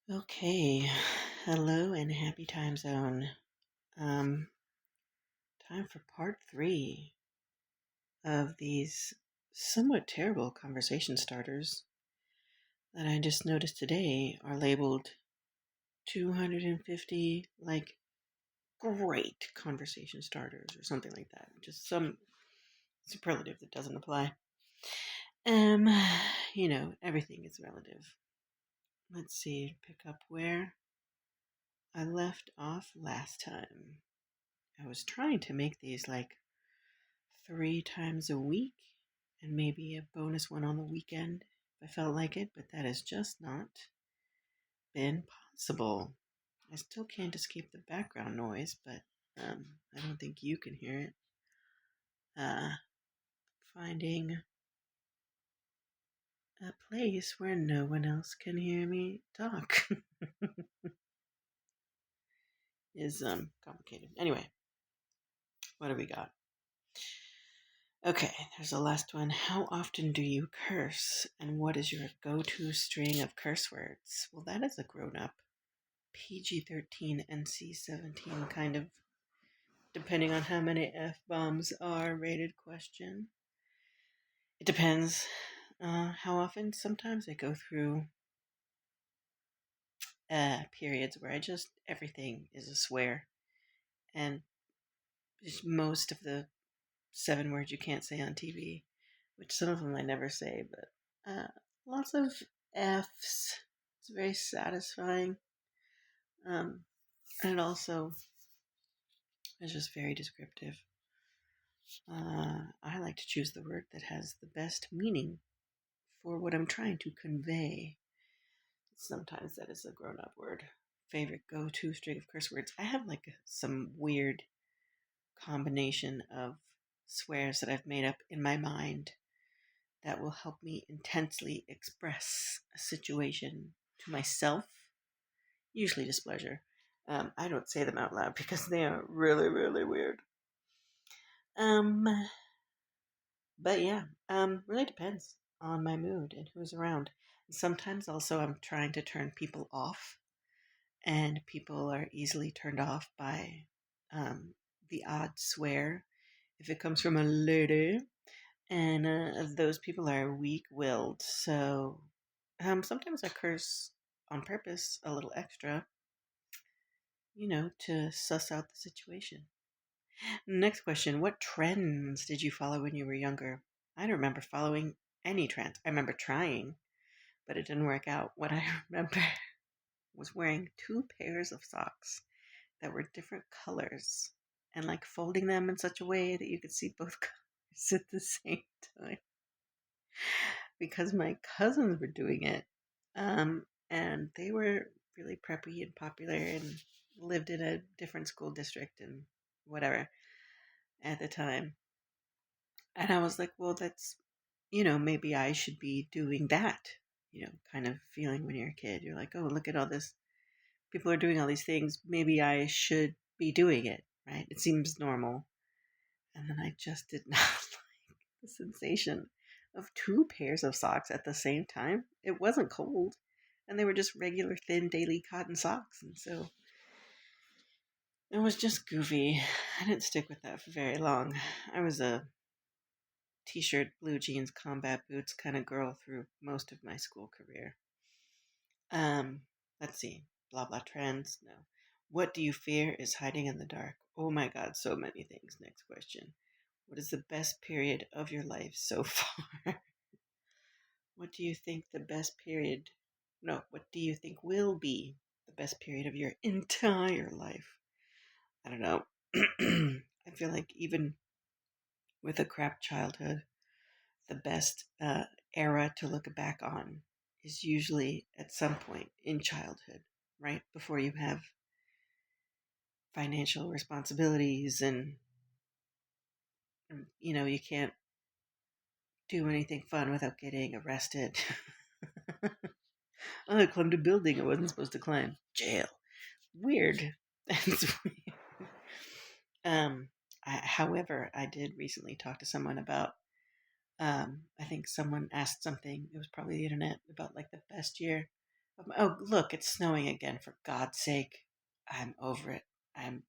Okay, hello and happy time zone. Um, Time for part 3 of these somewhat terrible conversation starters that I just noticed today are labeled 250 great conversation starters or something like that. Just some superlative that doesn't apply. Um, everything is relative. Let's see, pick up where I left off last time. I was trying to make these 3 times a week and maybe a bonus one on the weekend if I felt like it, but that has just not been possible. I still can't escape the background noise, but I don't think you can hear it. Finding a place where no one else can hear me talk is complicated. Anyway, what do we got? Okay, there's the last one. How often do you curse, and what is your go-to string of curse words? Well, that is a grown-up PG-13, NC-17 kind of, depending on how many F-bombs are rated question. It depends how often. Sometimes I go through periods where everything is a swear. And just most of the 7 words you can't say on TV, which some of them I never say, but lots of F's. It's very satisfying. And it also is just very descriptive. I like to choose the word that has the best meaning for what I'm trying to convey. Sometimes that is a grown up word. Favorite go to string of curse words. I have some weird combination of swears that I've made up in my mind that will help me intensely express a situation to myself, usually displeasure. I don't say them out loud because they are really, really weird. Um, But yeah, really depends on my mood and who's around. Sometimes also I'm trying to turn people off, and people are easily turned off by the odd swear if it comes from a lady, and those people are weak-willed. So sometimes I curse on purpose a little extra, to suss out the situation. Next question. What trends did you follow when you were younger? I don't remember following any trends. I remember trying, but it didn't work out. What I remember was wearing 2 pairs of socks that were different colors and folding them in such a way that you could see both colors at the same time because my cousins were doing it. And they were really preppy and popular and lived in a different school district and whatever at the time. And I was like, well, that's, maybe I should be doing that, kind of feeling when you're a kid. You're like, oh, look at all this. People are doing all these things. Maybe I should be doing it, right? It seems normal. And then I just did not like the sensation of 2 pairs of socks at the same time. It wasn't cold. And they were just regular, thin, daily cotton socks. And so it was just goofy. I didn't stick with that for very long. I was a t-shirt, blue jeans, combat boots kind of girl through most of my school career. Um, let's see. Blah blah trends. No. What do you fear is hiding in the dark? Oh my God, so many things. Next question. What is the best period of your life so far? What do you think the best period? No, what do you think will be the best period of your entire life? I don't know. I feel like even with a crap childhood, the best era to look back on is usually at some point in childhood, right? Before you have financial responsibilities and, you can't do anything fun without getting arrested. Oh, I climbed a building I wasn't supposed to climb. Jail. Weird. That's weird. Um, However, I did recently talk to someone about I think someone asked something, it was probably the internet, about the best year Oh, look, it's snowing again. For God's sake, I'm over it. I'm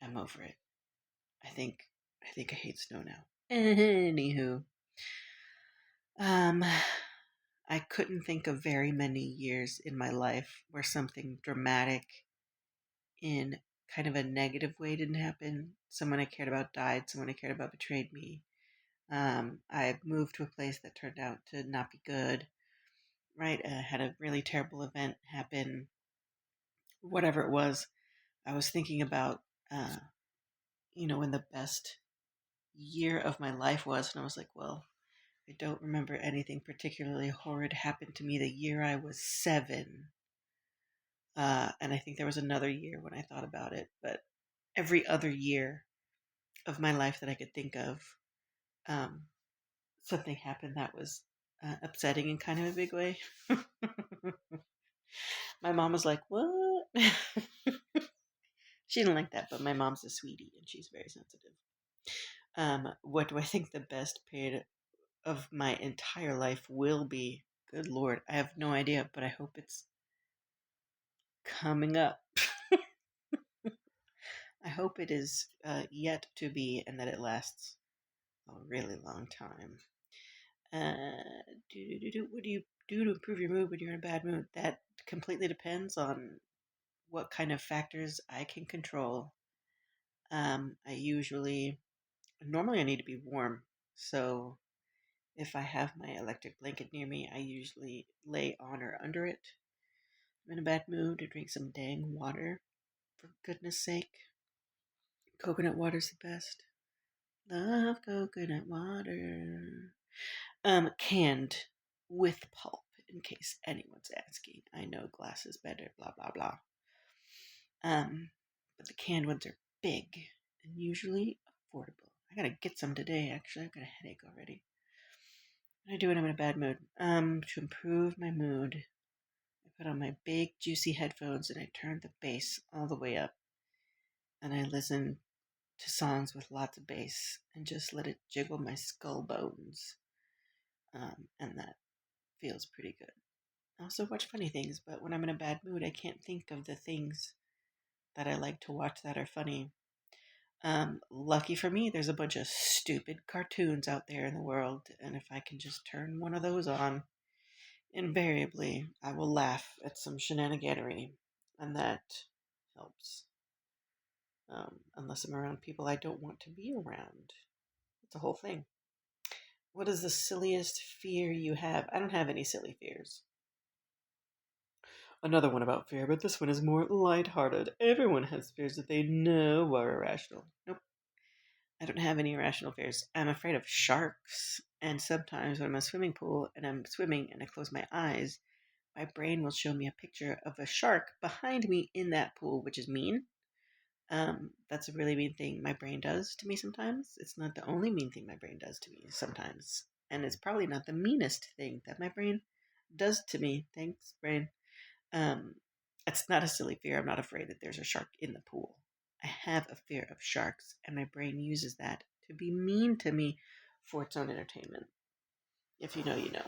I'm over it. I think I hate snow now. Anywho, um, I couldn't think of very many years in my life where something dramatic in kind of a negative way didn't happen. Someone I cared about died. Someone I cared about betrayed me. I moved to a place that turned out to not be good. Right, had a really terrible event happen. Whatever it was, I was thinking about, uh, when the best year of my life was, and I was like, well, I don't remember anything particularly horrid happened to me the year I was 7. And I think there was another year when I thought about it, but every other year of my life that I could think of, um, something happened that was upsetting in kind of a big way. My mom was like, "What?" She didn't like that, but my mom's a sweetie and she's very sensitive. What do I think the best period of my entire life will be? Good Lord, I have no idea, but I hope it's coming up. I hope it is yet to be and that it lasts a really long time. What do you do to improve your mood when you're in a bad mood? That completely depends on what kind of factors I can control. Normally I need to be warm. So if I have my electric blanket near me, I usually lay on or under it. I'm in a bad mood to drink some dang water, for goodness sake. Coconut water's the best. Love coconut water. Canned with pulp, in case anyone's asking. I know glass is better, blah blah blah. Um, but the canned ones are big and usually affordable. I gotta get some today. Actually, I've got a headache already. What do I do when I'm in a bad mood? To improve my mood, I put on my big juicy headphones and I turn the bass all the way up, and I listen to songs with lots of bass and just let it jiggle my skull bones. And that feels pretty good. I also watch funny things, but when I'm in a bad mood, I can't think of the things that I like to watch that are funny. Lucky for me, there's a bunch of stupid cartoons out there in the world, and if I can just turn one of those on, invariably I will laugh at some shenaniganery, and that helps. Unless I'm around people I don't want to be around. It's a whole thing. What is the silliest fear you have? I don't have any silly fears. Another one about fear, but this one is more lighthearted. Everyone has fears that they know are irrational. Nope, I don't have any irrational fears. I'm afraid of sharks, and sometimes when I'm in a swimming pool and I'm swimming and I close my eyes, my brain will show me a picture of a shark behind me in that pool, which is mean. That's a really mean thing my brain does to me sometimes. It's not the only mean thing my brain does to me sometimes. And it's probably not the meanest thing that my brain does to me. Thanks, brain. Um, it's not a silly fear. I'm not afraid that there's a shark in the pool. I have a fear of sharks, and my brain uses that to be mean to me for its own entertainment. If you know, you know.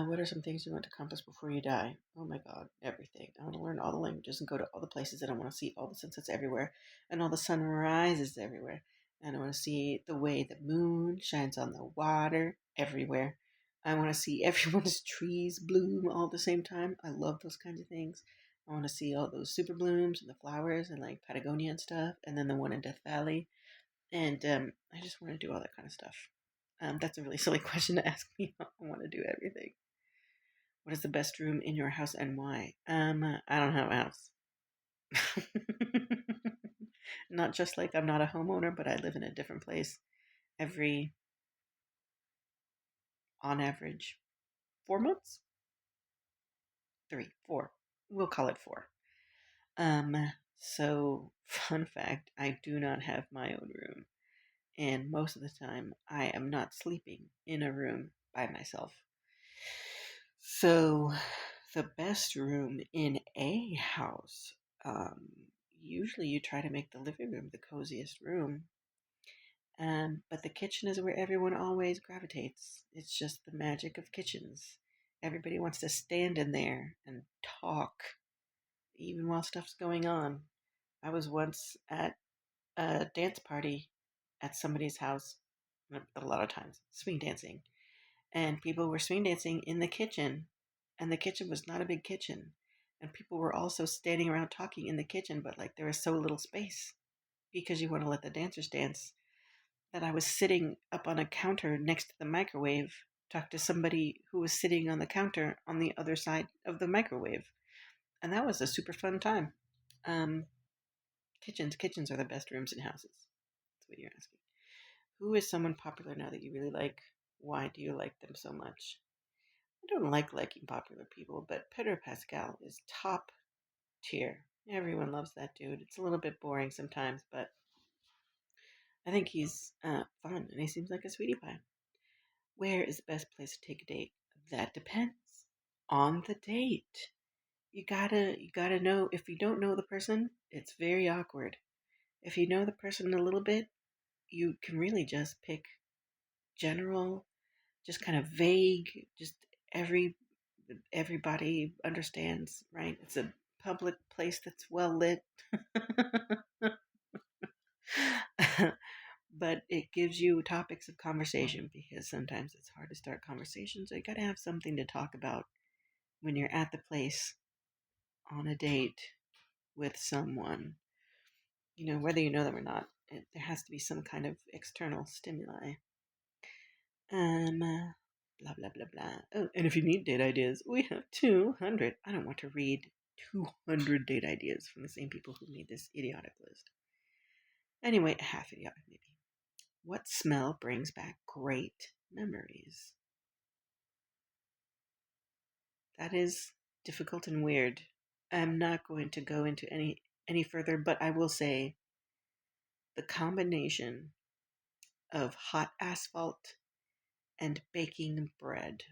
What are some things you want to accomplish before you die? Oh my God, everything. I want to learn all the languages and go to all the places, and I want to see all the sunsets everywhere and all the sunrises everywhere. And I want to see the way the moon shines on the water everywhere. I want to see everyone's trees bloom all at the same time. I love those kinds of things. I want to see all those super blooms and the flowers and like Patagonia and stuff, and then the one in Death Valley. And I just want to do all that kind of stuff. That's a really silly question to ask me. I want to do everything. What is the best room in your house and why? I don't have a house. Not just like I'm not a homeowner, but I live in a different place every, on average, 4 months? 3, 4. We'll call it 4. So, fun fact, I do not have my own room. And most of the time, I am not sleeping in a room by myself. So, the best room in a house, usually you try to make the living room the coziest room. But the kitchen is where everyone always gravitates. It's just the magic of kitchens. Everybody wants to stand in there and talk, even while stuff's going on. I was once at a dance party at somebody's house, a lot of times, swing dancing. And people were swing dancing in the kitchen, and the kitchen was not a big kitchen. And people were also standing around talking in the kitchen, but like there was so little space because you want to let the dancers dance that I was sitting up on a counter next to the microwave, talk to somebody who was sitting on the counter on the other side of the microwave. And that was a super fun time. Um, kitchens are the best rooms in houses. That's what you're asking. Who is someone popular now that you really like? Why do you like them so much? I don't like liking popular people, but Pedro Pascal is top tier. Everyone loves that dude. It's a little bit boring sometimes, but I think he's fun and he seems like a sweetie pie. Where is the best place to take a date? That depends on the date. You gotta know. If you don't know the person, it's very awkward. If you know the person a little bit, you can really just pick general, just kind of vague, just every everybody understands, right? It's a public place that's well lit. But it gives you topics of conversation because sometimes it's hard to start conversations. So you got to have something to talk about when you're at the place on a date with someone, whether you know them or not. There has to be some kind of external stimuli. Blah, blah, blah, blah. Oh, and if you need date ideas, we have 200. I don't want to read 200 date ideas from the same people who made this idiotic list. Anyway, half idiotic maybe. What smell brings back great memories? That is difficult and weird. I'm not going to go into any further, but I will say the combination of hot asphalt and baking bread.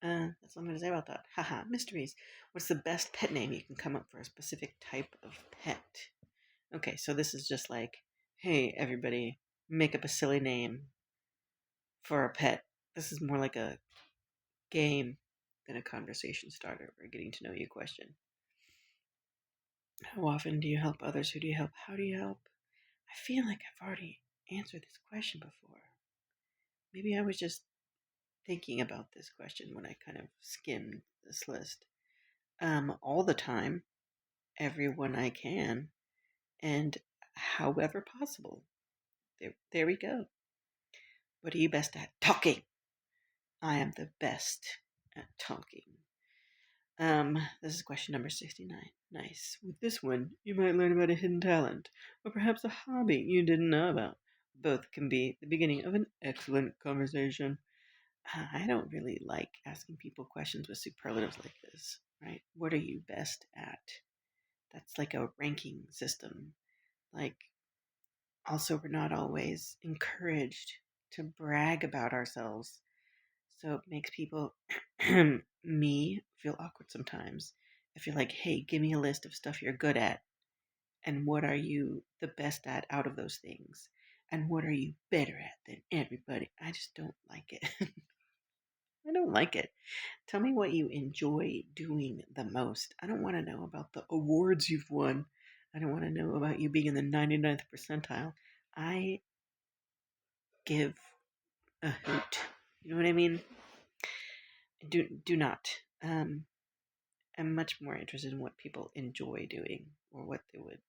That's what I'm going to say about that. Haha, mysteries. What's the best pet name you can come up for a specific type of pet? Okay, so this is just like, hey, everybody, make up a silly name for a pet. This is more like a game than a conversation starter or getting to know you question. How often do you help others? Who do you help? How do you help? I feel like I've already answered this question before. Maybe I was just thinking about this question when I kind of skimmed this list. All the time, everyone I can, and however possible. There we go. What are you best at? Talking. I am the best at talking. This is question number 69. Nice. With this one, you might learn about a hidden talent, or perhaps a hobby you didn't know about. Both can be the beginning of an excellent conversation. I don't really like asking people questions with superlatives like this, right? What are you best at? That's like a ranking system. Like, also, we're not always encouraged to brag about ourselves. So it makes people, me, feel awkward sometimes. I feel like, hey, give me a list of stuff you're good at. And what are you the best at out of those things? And what are you better at than everybody? I just don't like it. I don't like it. Tell me what you enjoy doing the most. I don't want to know about the awards you've won. I don't want to know about you being in the 99th percentile. I give a hoot. You know what I mean? Do not. I'm much more interested in what people enjoy doing or what they would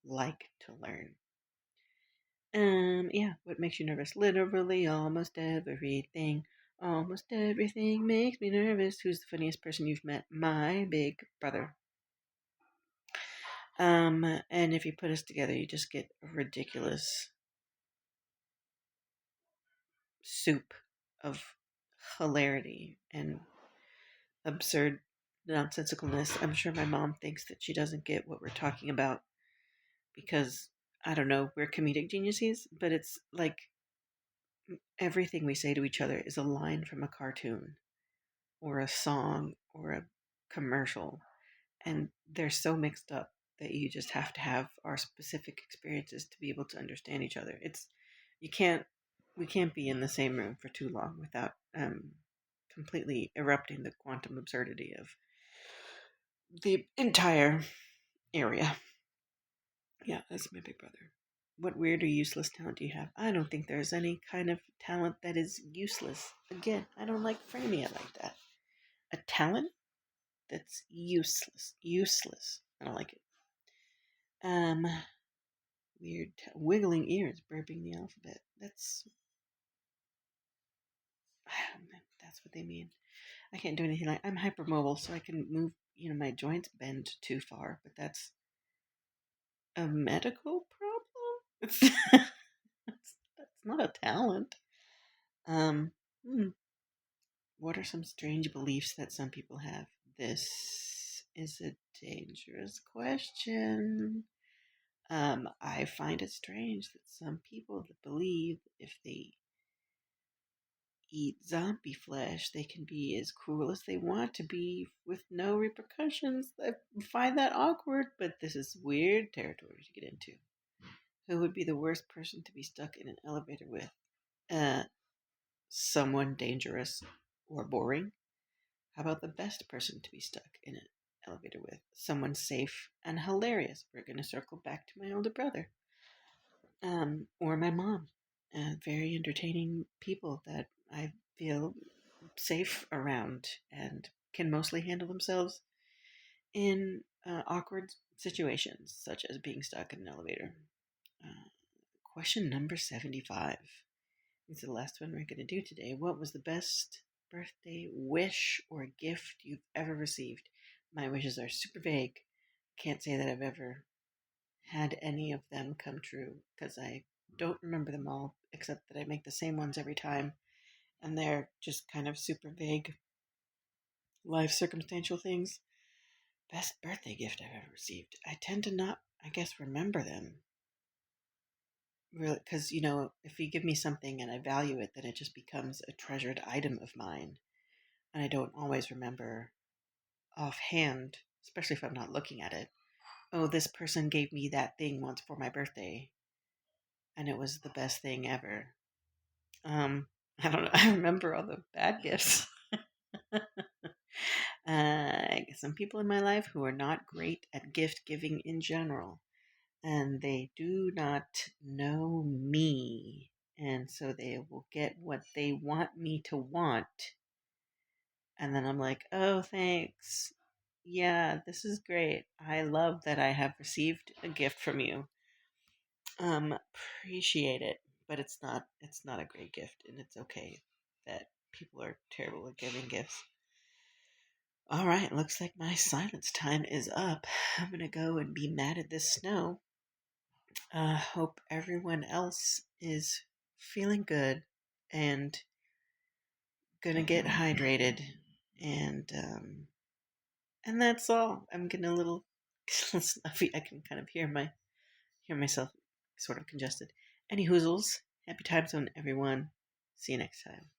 like to learn. Yeah, what makes you nervous? Literally almost everything. Almost everything makes me nervous. Who's the funniest person you've met? My big brother. And if you put us together, you just get a ridiculous soup of hilarity and absurd nonsensicalness. I'm sure my mom thinks that she doesn't get what we're talking about because, I don't know, we're comedic geniuses, but it's like everything we say to each other is a line from a cartoon or a song or a commercial. And they're so mixed up that you just have to have our specific experiences to be able to understand each other. You can't, we can't be in the same room for too long without completely erupting the quantum absurdity of the entire area. Yeah, that's my big brother. What weird or useless talent do you have? I don't think there's any kind of talent that is useless. Again, I don't like framing it like that. A talent that's useless. Useless. I don't like it. Um, wiggling ears, burping the alphabet. That's what they mean. I can't do anything like I'm hypermobile, so I can move. My joints bend too far, but that's a medical problem. That's not a talent. Um, hmm. What are some strange beliefs that some people have? This is a dangerous question. I find it strange that some people believe if they eat zombie flesh, they can be as cruel as they want to be with no repercussions. I find that awkward, but this is weird territory to get into. Who would be the worst person to be stuck in an elevator with? Uh, Someone dangerous or boring. How about the best person to be stuck in an elevator with? Someone safe and hilarious. We're going to circle back to my older brother. Or my mom. Very entertaining people that I feel safe around and can mostly handle themselves in awkward situations, such as being stuck in an elevator. Uh, Question number 75. This is the last one we're going to do today. What was the best birthday wish or gift you've ever received? My wishes are super vague. Can't say that I've ever had any of them come true because I don't remember them all, except that I make the same ones every time. And they're just kind of super vague life circumstantial things. Best birthday gift I've ever received. I tend to not, I guess, remember them. Really, because, if you give me something and I value it, then it just becomes a treasured item of mine. And I don't always remember offhand, especially if I'm not looking at it. Oh, this person gave me that thing once for my birthday, and it was the best thing ever. Um, I don't know. I remember all the bad gifts. I guess some people in my life who are not great at gift giving in general, and they do not know me, and so they will get what they want me to want, and then I'm like, oh, thanks. Yeah, this is great. I love that I have received a gift from you. Appreciate it, but it's not a great gift, and it's okay that people are terrible at giving gifts. All right, looks like my silence time is up. I'm gonna go and be mad at this snow. Hope everyone else is feeling good and gonna get hydrated, and that's all. I'm getting a little snuffy. I can kind of hear myself sort of congested. Any hoozles, happy time zone, everyone. See you next time.